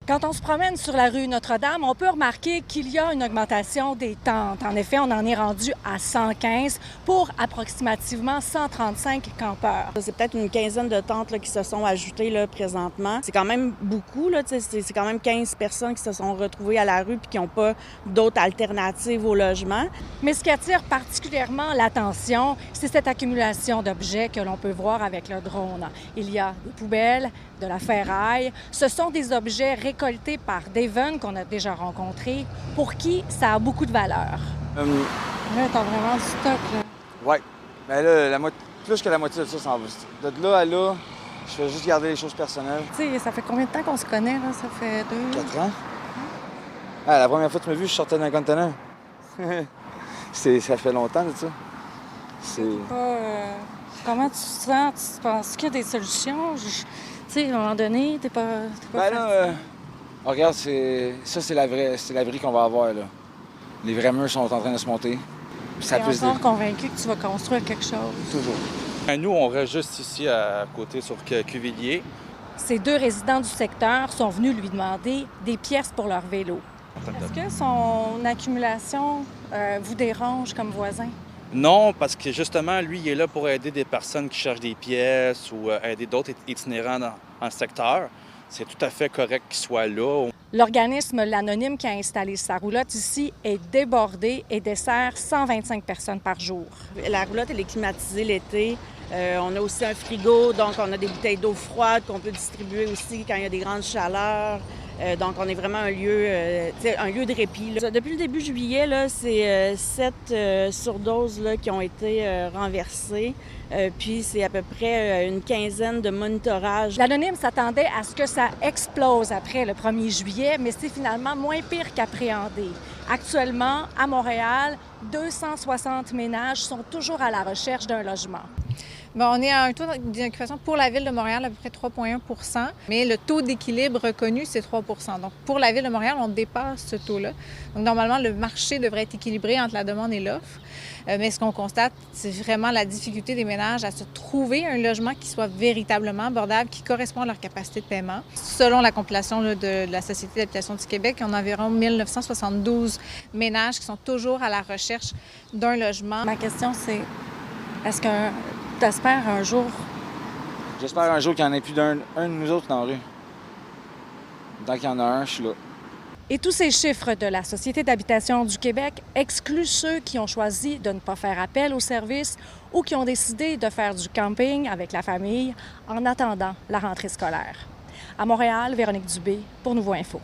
Quand on se promène sur la rue Notre-Dame, on peut remarquer qu'il y a une augmentation des tentes. En effet, on en est rendu à 115 pour approximativement 135 campeurs. C'est peut-être une quinzaine de tentes là, qui se sont ajoutées là, présentement. C'est quand même beaucoup, là, c'est quand même 15 personnes qui se sont retrouvées à la rue et qui n'ont pas d'autres alternatives au logement. Mais ce qui attire particulièrement l'attention, c'est cette accumulation d'objets que l'on peut voir avec le drone. Il y a des poubelles, de la ferraille. Ce sont des objets récoltés par Devon, qu'on a déjà rencontré, pour qui ça a beaucoup de valeur. Là, t'as vraiment du stock, là. Ouais. Mais là, plus que la moitié de ça s'en va. De là à là, je fais juste garder les choses personnelles. Tu sais, ça fait combien de temps qu'on se connaît, là? Ça fait 4 ans? Ah, la première fois que tu m'as vu, je sortais d'un conteneur. Ça fait longtemps, de ça. Comment tu te sens? Tu penses qu'il y a des solutions? Tu sais, à un moment donné, t'es pas Ben là, regarde, c'est la vraie qu'on va avoir, là. Les vrais murs sont en train de se monter. T'es encore convaincu que tu vas construire quelque chose? Toujours. Nous, on reste juste ici à côté sur Cuvillier. Ces deux résidents du secteur sont venus lui demander des pièces pour leur vélo. Est-ce que son accumulation vous dérange comme voisin? Non, parce que justement, lui, il est là pour aider des personnes qui cherchent des pièces ou aider d'autres itinérants dans le secteur. C'est tout à fait correct qu'il soit là. L'organisme L'Anonyme qui a installé sa roulotte ici est débordé et dessert 125 personnes par jour. La roulotte, elle est climatisée l'été. On a aussi un frigo, donc on a des bouteilles d'eau froide qu'on peut distribuer aussi quand il y a des grandes chaleurs. Donc, on est vraiment un lieu de répit, là. Depuis le début juillet, là, c'est 7 surdoses là, qui ont été renversées. Puis, c'est à peu près une quinzaine de monitorages. L'Anonyme s'attendait à ce que ça explose après le 1er juillet, mais c'est finalement moins pire qu'appréhendé. Actuellement, à Montréal, 260 ménages sont toujours à la recherche d'un logement. Bien, on est à un taux d'occupation pour la Ville de Montréal à peu près 3,1 %, mais le taux d'équilibre reconnu, c'est 3 %. Donc, pour la Ville de Montréal, on dépasse ce taux-là. Donc, normalement, le marché devrait être équilibré entre la demande et l'offre. Mais ce qu'on constate, c'est vraiment la difficulté des ménages à se trouver un logement qui soit véritablement abordable, qui correspond à leur capacité de paiement. Selon la compilation là, de la Société d'habitation du Québec, on a environ 1972 ménages qui sont toujours à la recherche d'un logement. Ma question, c'est, est-ce que t'espères un jour? J'espère un jour qu'il n'y en ait plus d'un de nous autres dans la rue. Tant qu'il y en a un, je suis là. Et tous ces chiffres de la Société d'habitation du Québec excluent ceux qui ont choisi de ne pas faire appel au service ou qui ont décidé de faire du camping avec la famille en attendant la rentrée scolaire. À Montréal, Véronique Dubé pour Nouveau Info.